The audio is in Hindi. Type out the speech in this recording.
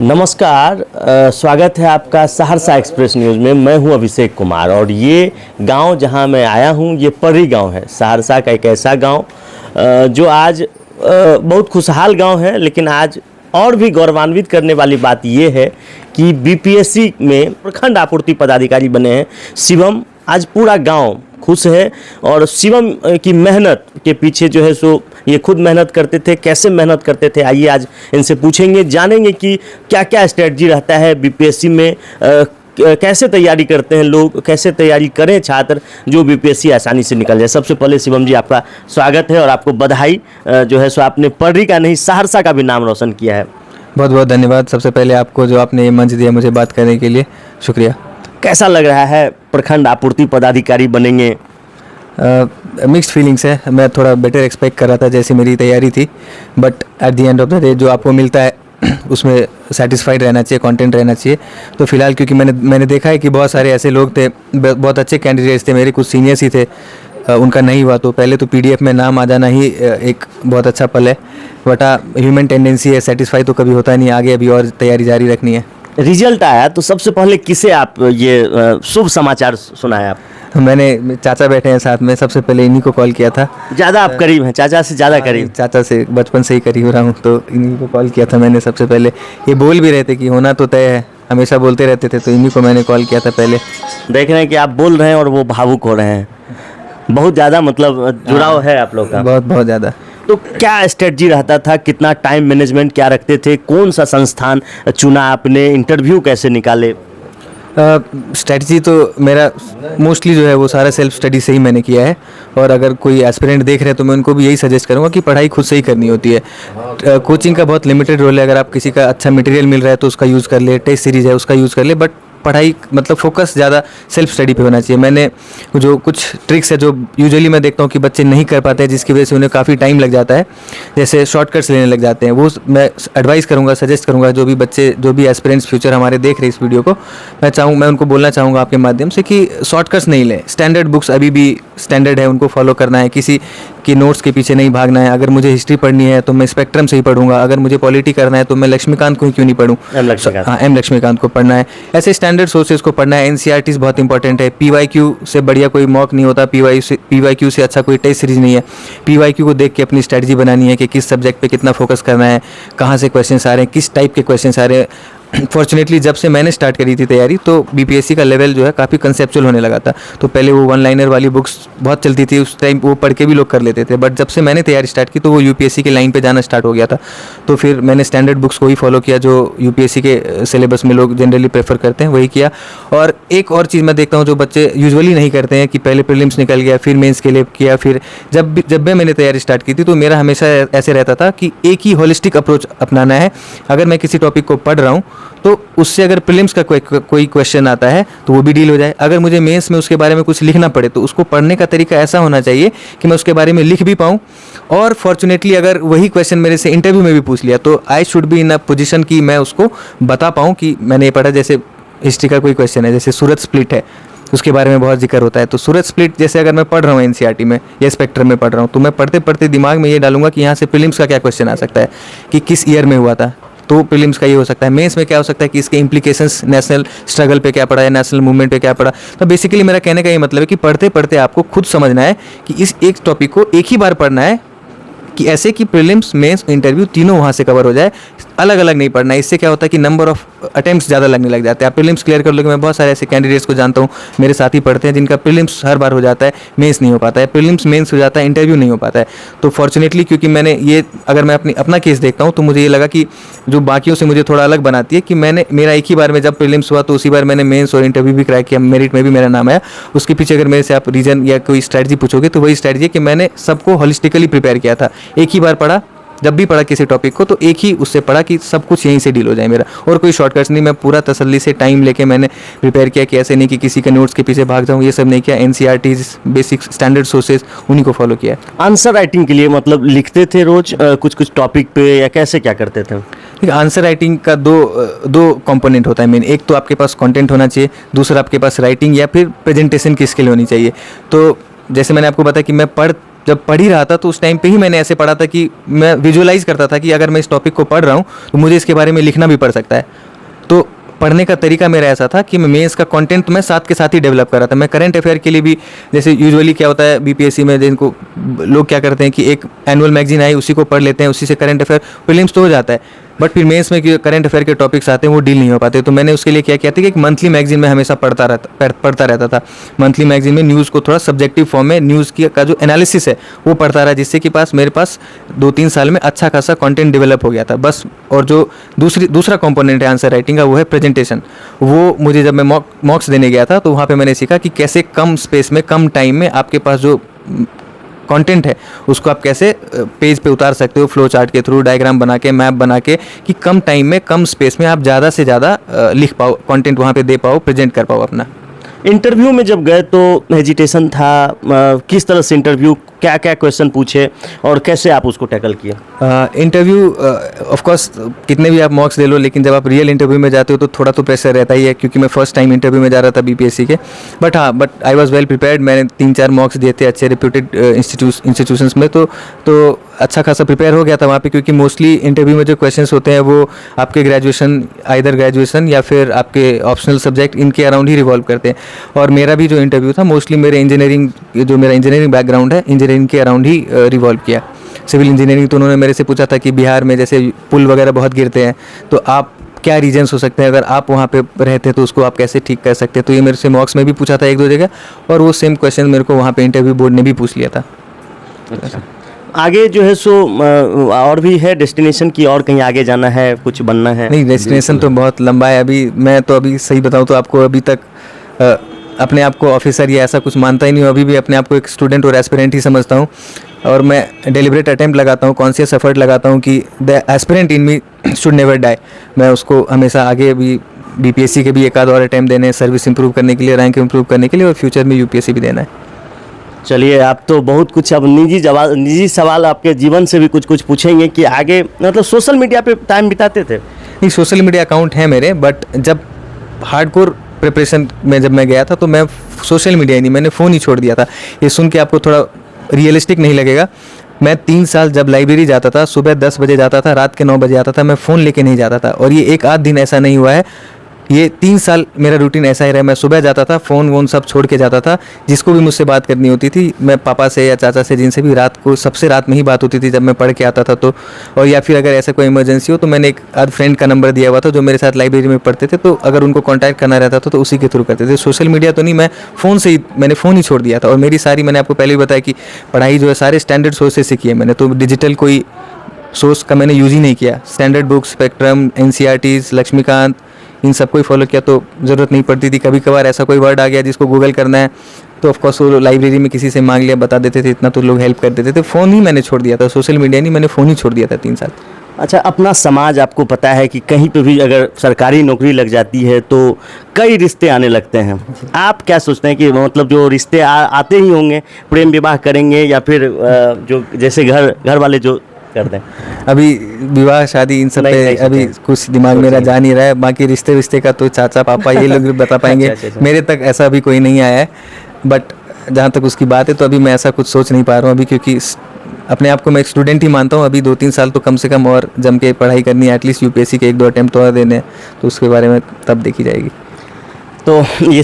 नमस्कार। स्वागत है आपका सहरसा एक्सप्रेस न्यूज़ में। मैं हूं अभिषेक कुमार और ये गांव जहां मैं आया हूं ये पर्री गांव है। सहरसा का एक ऐसा गांव जो आज बहुत खुशहाल गांव है, लेकिन आज और भी गौरवान्वित करने वाली बात ये है कि बीपीएससी में प्रखंड आपूर्ति पदाधिकारी बने हैं शिवम। आज पूरा गांव खुश है और शिवम की मेहनत के पीछे जो है सो ये खुद मेहनत करते थे। कैसे मेहनत करते थे, आइए आज इनसे पूछेंगे, जानेंगे कि क्या क्या स्ट्रेटजी रहता है बीपीएससी में, कैसे तैयारी करते हैं लोग, कैसे तैयारी करें छात्र जो बीपीएससी आसानी से निकल जाए। सबसे पहले शिवम जी आपका स्वागत है और आपको बधाई। जो है सो आपने पर्री का नहीं सहरसा का भी नाम रोशन किया है। बहुत बहुत धन्यवाद। सबसे पहले आपको जो आपने ये मंच दिया मुझे बात करने के लिए, शुक्रिया। कैसा लग रहा है प्रखंड आपूर्ति पदाधिकारी बनेंगे? मिक्स्ड फीलिंग्स है। मैं थोड़ा बेटर एक्सपेक्ट कर रहा था जैसी मेरी तैयारी थी, but at the end of the day जो आपको मिलता है उसमें सेटिस्फाइड रहना चाहिए, कंटेंट रहना चाहिए। तो फिलहाल क्योंकि मैंने देखा है कि बहुत सारे ऐसे लोग थे, बहुत अच्छे कैंडिडेट्स थे, मेरे कुछ सीनियर्स ही थे, उनका नहीं हुआ। तो पहले तो पीडीएफ में नाम आ जाना ही एक बहुत अच्छा पल है, बट ह्यूमन टेंडेंसी है, सेटिस्फाई तो कभी होता नहीं। आगे अभी और तैयारी जारी रखनी है। रिजल्ट आया तो सबसे पहले किसे आप ये शुभ समाचार सुनाए? आप मैंने चाचा बैठे हैं साथ में, सबसे पहले इन्हीं को कॉल किया था। ज़्यादा आप करीब हैं, चाचा से ज़्यादा करीब? चाचा से बचपन से ही करीब रहा हूँ, तो इन्हीं को कॉल किया था मैंने सबसे पहले। ये बोल भी रहे थे कि होना तो तय है, हमेशा बोलते रहते थे, तो इन्हीं को मैंने कॉल किया था पहले। देख रहे हैं कि आप बोल रहे हैं और वो भावुक हो रहे हैं। बहुत ज़्यादा मतलब जुड़ाव है आप लोग का। बहुत बहुत ज़्यादा। तो क्या स्ट्रेटजी रहता था, कितना टाइम मैनेजमेंट क्या रखते थे, कौन सा संस्थान चुना आपने, इंटरव्यू कैसे निकाले? स्ट्रेटजी तो मेरा मोस्टली जो है वो सारा सेल्फ स्टडी से ही मैंने किया है। और अगर कोई एस्पिरेंट देख रहे हैं तो मैं उनको भी यही सजेस्ट करूँगा कि पढ़ाई खुद से ही करनी होती है। कोचिंग का बहुत लिमिटेड रोल है। अगर आप किसी का अच्छा मटेरियल मिल रहा है तो उसका यूज़ कर ले, टेस्ट सीरीज है उसका यूज़ कर ले, बट पढ़ाई मतलब फोकस ज़्यादा सेल्फ स्टडी पे होना चाहिए। मैंने जो कुछ ट्रिक्स है जो यूजुअली मैं देखता हूँ कि बच्चे नहीं कर पाते हैं, जिसकी वजह से उन्हें काफ़ी टाइम लग जाता है, जैसे शॉर्टकट्स लेने लग जाते हैं, वो मैं एडवाइस करूँगा, सजेस्ट करूँगा जो भी बच्चे, जो भी एस्पिरेंट्स फ्यूचर हमारे देख रहे हैं इस वीडियो को, मैं उनको बोलना चाहूँगा आपके माध्यम से कि शॉर्टकट्स नहीं लें। स्टैंडर्ड बुक्स अभी भी स्टैंडर्ड है, उनको फॉलो करना है, किसी की नोट्स के पीछे नहीं भागना है। अगर मुझे हिस्ट्री पढ़नी है तो मैं स्पेक्ट्रम से ही पढ़ूंगा, अगर मुझे पॉलिटी करना है तो मैं लक्ष्मीकांत को ही क्यों नहीं पढ़ूँ, एम लक्ष्मीकांत को पढ़ना है। ऐसे स्टैंडर्ड सोर्सेज को पढ़ना है। एनसीईआरटीज बहुत इंपॉर्टेंट है। पीवाईक्यू से बढ़िया कोई मॉक नहीं होता, पीवाईक्यू से अच्छा कोई टेस्ट सीरीज नहीं है। पीवाईक्यू को देख के अपनी स्ट्रेटजी बनानी है कि किस सब्जेक्ट पे कितना फोकस करना है, कहाँ से क्वेश्चंस आ रहे हैं, किस टाइप के क्वेश्चंस आ रहे हैं। फॉर्चुनेटली जब से मैंने स्टार्ट करी थी तैयारी तो बीपीएससी का लेवल जो है काफ़ी कंसेप्चुअल होने लगा था। तो पहले वो वन लाइनर वाली बुक्स बहुत चलती थी, उस टाइम वो पढ़ के भी लोग कर लेते थे, बट जब से मैंने तैयारी स्टार्ट की तो वो यूपीएससी के लाइन पे जाना स्टार्ट हो गया था। तो फिर मैंने स्टैंडर्ड बुक्स को ही फॉलो किया जो यूपीएससी के सिलेबस में लोग जनरली प्रेफर करते हैं, वही किया। और एक और चीज़ मैं देखता हूँ जो बच्चे यूजुअली नहीं करते हैं कि पहले प्रीलिम्स निकल गया, फिर मेंस के लिए किया, फिर जब भी मैंने तैयारी स्टार्ट की थी तो मेरा हमेशा ऐसे रहता था कि एक ही होलिस्टिक अप्रोच अपनाना है। अगर मैं किसी टॉपिक को पढ़ रहा हूँ तो उससे अगर प्रीलिम्स का कोई क्वेश्चन आता है तो वो भी डील हो जाए। अगर मुझे मेंस में उसके बारे में कुछ लिखना पड़े तो उसको पढ़ने का तरीका ऐसा होना चाहिए कि मैं उसके बारे में लिख भी पाऊँ। और फॉर्चुनेटली अगर वही क्वेश्चन मेरे से इंटरव्यू में भी पूछ लिया तो I should be in a position कि मैं उसको बता पाऊँ कि मैंने ये पढ़ा। जैसे हिस्ट्री का कोई क्वेश्चन है, जैसे सूरत स्प्लिट है, उसके बारे में बहुत जिक्र होता है, तो सूरत स्प्लिट जैसे अगर मैं पढ़ रहा हूँ एनसीईआरटी में या स्पेक्ट्रम में पढ़ रहा हूँ तो मैं पढ़ते पढ़ते दिमाग में ये डालूंगा कि यहाँ से प्रीलिम्स का क्या क्वेश्चन आ सकता है, कि किस ईयर में हुआ था, तो प्रीलिम्स का ये हो सकता है। मेंस में क्या हो सकता है कि इसके इम्प्लीकेशंस नेशनल स्ट्रगल पे क्या पड़ा है, नेशनल मूवमेंट पे क्या पड़ा। तो बेसिकली मेरा कहने का ये मतलब है कि पढ़ते पढ़ते आपको खुद समझना है कि इस एक टॉपिक को एक ही बार पढ़ना है, कि ऐसे कि प्रीलिम्स मेंस इंटरव्यू तीनों वहाँ से कवर हो जाए, अलग अलग नहीं पढ़ना है। इससे क्या होता है कि नंबर ऑफ अटेम्प्ट्स ज़्यादा लगने लग जाते हैं। आप प्रीलिम्स क्लियर कर लोगे, मैं बहुत सारे ऐसे कैंडिडेट्स को जानता हूँ, मेरे साथ ही पढ़ते हैं, जिनका प्रीलिम्स हर बार हो जाता है, मेंस नहीं हो पाता है, प्रीलिम्स मेंस हो जाता है, इंटरव्यू नहीं हो पाता है। तो फॉर्चुनेटली क्योंकि मैंने ये, अगर मैं अपना केस देखता हूँ तो मुझे ये लगा कि जो बाकियों से मुझे थोड़ा अलग बनाती है कि मेरा एक ही बार में जब प्रीलिम्स हुआ तो उसी बार मैंने मेंस और इंटरव्यू भी क्रैक किया, मेरिट में भी मेरा नाम आया। उसके पीछे अगर मेरे से आप रीजन या कोई स्ट्रैटेजी पूछोगे तो वही स्ट्रैटेजी है कि मैंने सबको होलिस्टिकली प्रिपेयर किया था। एक ही बार पढ़ा, जब भी पढ़ा किसी टॉपिक को तो एक ही उससे पढ़ा कि सब कुछ यहीं से डील हो जाए मेरा, और कोई शॉर्टकट्स नहीं। मैं पूरा तसल्ली से टाइम लेके मैंने प्रिपेयर किया कि ऐसे नहीं कि किसी के नोट्स के पीछे भाग जाऊँ, ये सब नहीं किया। एनसीईआरटीज, बेसिक स्टैंडर्ड सोर्सेज, उन्हीं को फॉलो किया। आंसर राइटिंग के लिए मतलब लिखते थे रोज कुछ टॉपिक पे, या कैसे क्या करते थे? देखिए, आंसर राइटिंग का दो कंपोनेंट होता है मेन। एक तो आपके पास कंटेंट होना चाहिए, दूसरा आपके पास राइटिंग या फिर प्रेजेंटेशन की स्किल होनी चाहिए। तो जैसे मैंने आपको बताया कि मैं जब पढ़ ही रहा था तो उस टाइम पे ही मैंने ऐसे पढ़ा था कि मैं विजुअलाइज करता था कि अगर मैं इस टॉपिक को पढ़ रहा हूँ तो मुझे इसके बारे में लिखना भी पड़ सकता है। तो पढ़ने का तरीका मेरा ऐसा था कि मैं मेंस का कंटेंट मैं साथ के साथ ही डेवलप कर रहा था। मैं करंट अफेयर के लिए भी, जैसे यूजुअली क्या होता है बीपीएससी में, जिनको लोग क्या करते हैं कि एक एनुअल मैगजीन आई उसी को पढ़ लेते हैं, उसी से करंट अफेयर प्रीलिम्स तो हो जाता है, बट फिर मेंस में करंट अफेयर के टॉपिक्स आते हैं वो डील नहीं हो पाते। तो मैंने उसके लिए क्या किया था कि एक मंथली मैगजीन में हमेशा पढ़ता रहता था। मंथली मैगजीन में न्यूज़ को थोड़ा सब्जेक्टिव फॉर्म में न्यूज़ की का जो एनालिसिस है वो पढ़ता रहा, जिससे कि मेरे पास 2-3 साल में अच्छा खासा कंटेंट डेवलप हो गया था बस। और जो दूसरा कंपोनेंट है आंसर राइटिंग का, वो है प्रेजेंटेशन। वो मुझे जब मैं मॉक्स देने गया था तो वहाँ पे मैंने सीखा कि कैसे कम स्पेस में कम टाइम में आपके पास जो कंटेंट है उसको आप कैसे पेज पे उतार सकते हो, फ्लो चार्ट के थ्रू, डायग्राम बना के, मैप बना के, कि कम टाइम में कम स्पेस में आप ज़्यादा से ज़्यादा लिख पाओ, कंटेंट वहाँ पे दे पाओ, प्रेजेंट कर पाओ अपना। इंटरव्यू में जब गए तो हेजिटेशन था, किस तरह से इंटरव्यू, क्या क्या क्वेश्चन पूछे और कैसे आप उसको टैकल किए? इंटरव्यू ऑफ कोर्स कितने भी आप मॉक्स ले लो, लेकिन जब आप रियल इंटरव्यू में जाते हो तो थोड़ा तो प्रेशर रहता ही है, क्योंकि मैं फर्स्ट टाइम इंटरव्यू में जा रहा था बीपीएससी के। But I was well prepared. मैंने 3-4 मॉक्स दिए थे अच्छे रिप्यूटेड इंस्टीट्यूशंस में, तो अच्छा खासा प्रिपेयर हो गया था वहाँ पे, क्योंकि मोस्टली इंटरव्यू में जो क्वेश्चंस होते हैं वो आपके ग्रेजुएशन या फिर आपके ऑप्शनल सब्जेक्ट, इनके अराउंड ही रिवॉल्व करते हैं। और मेरा भी जो इंटरव्यू था मोस्टली मेरा इंजीनियरिंग बैकग्राउंड है, इंजीनियरिंग के अराउंड ही रिवॉल्व किया। सिविल इंजीनियरिंग, तो उन्होंने मेरे से पूछा था कि बिहार में जैसे पुल वगैरह बहुत गिरते हैं तो आप क्या रीजन्स हो सकते हैं, अगर आप वहाँ पे रहते हैं तो उसको आप कैसे ठीक कर सकते हैं। तो ये मेरे से मॉक्स में भी पूछा था 1-2 जगह, और वो सेम क्वेश्चन मेरे को वहाँ पे इंटरव्यू बोर्ड ने भी पूछ लिया था। अच्छा, आगे जो है सो और भी है डेस्टिनेशन की, और कहीं आगे जाना है, कुछ बनना है? नहीं, डेस्टिनेशन तो बहुत लंबा है। मैं तो अभी सही बताऊँ तो आपको अभी तक अपने आप को ऑफिसर या ऐसा कुछ मानता ही नहीं हूँ। अभी भी अपने आप को एक स्टूडेंट और एस्पिरेंट ही समझता हूँ, और मैं डेलिब्रेट अटेम्प्ट लगाता हूँ, कॉन्शियस एफर्ट लगाता हूँ कि the aspirant in me should never die. मैं उसको हमेशा आगे भी बीपीएससी के भी 1 आध और अटेम्प्ट देने हैं, सर्विस इंप्रूव करने के लिए, रैंक इंप्रूव करने के लिए, और फ्यूचर में यूपीएससी भी देना है। चलिए, आप तो बहुत कुछ, अब निजी सवाल आपके जीवन से भी कुछ पूछेंगे कि आगे, मतलब सोशल मीडिया पे टाइम बिताते थे? नहीं, सोशल मीडिया अकाउंट है मेरे, बट जब हार्डकोर प्रिपरेशन में जब मैं गया था तो मैं सोशल मीडिया ही नहीं, मैंने फ़ोन ही छोड़ दिया था। ये सुन के आपको थोड़ा रियलिस्टिक नहीं लगेगा। मैं 3 साल जब लाइब्रेरी जाता था, सुबह 10 बजे जाता था, रात के 9 बजे आता था, मैं फ़ोन लेके नहीं जाता था। और ये 1 आध दिन ऐसा नहीं हुआ है, ये 3 साल मेरा रूटीन ऐसा ही रहा। मैं सुबह जाता था, फ़ोन वोन सब छोड़ के जाता था। जिसको भी मुझसे बात करनी होती थी, मैं पापा से या चाचा से, जिनसे भी रात को, सबसे रात में ही बात होती थी जब मैं पढ़ के आता था तो। और या फिर अगर ऐसा कोई इमरजेंसी हो तो मैंने एक आध फ्रेंड का नंबर दिया हुआ था जो मेरे साथ लाइब्रेरी में पढ़ते थे, तो अगर उनको कॉन्टैक्ट करना रहता था तो उसी के थ्रू करते थे। सोशल मीडिया तो नहीं, मैंने फ़ोन ही छोड़ दिया था। और मेरी सारी, मैंने आपको पहले भी बताया कि पढ़ाई जो है सारे स्टैंडर्ड सोर्सेज से की है मैंने, तो डिजिटल कोई सोर्स का मैंने यूज़ ही नहीं किया। Standard books, Spectrum, NCERTs, Laxmikant, इन सबको ही फॉलो किया, तो ज़रूरत नहीं पड़ती थी। कभी कभार ऐसा कोई वर्ड आ गया जिसको गूगल करना है तो ऑफकोर्स वो लाइब्रेरी में किसी से मांग लिया, बता देते थे, इतना तो लोग हेल्प कर देते थे। फ़ोन ही मैंने छोड़ दिया था, सोशल मीडिया नहीं, मैंने फ़ोन ही छोड़ दिया था 3 साल। अच्छा, अपना समाज, आपको पता है कि कहीं पे भी अगर सरकारी नौकरी लग जाती है तो कई रिश्ते आने लगते हैं। आप क्या सोचते हैं कि मतलब जो रिश्ते आते ही होंगे, प्रेम विवाह करेंगे या फिर जो जैसे घर वाले जो करते हैं? अभी विवाह शादी इन सब पे अभी कुछ दिमाग मेरा जा नहीं रहा है। बाकी रिश्ते का तो चाचा पापा ये लोग बता पाएंगे। अच्छा। मेरे तक ऐसा अभी कोई नहीं आया है, बट जहाँ तक उसकी बात है तो अभी मैं ऐसा कुछ सोच नहीं पा रहा हूँ अभी, क्योंकि अपने आप को मैं एक स्टूडेंट ही मानता हूँ। अभी 2-3 साल तो कम से कम और जम के पढ़ाई करनी है, एटलीस्ट यूपीएससी के 1-2 अटेम्प्ट और देने हैं, तो उसके बारे में तब देखी जाएगी। तो ये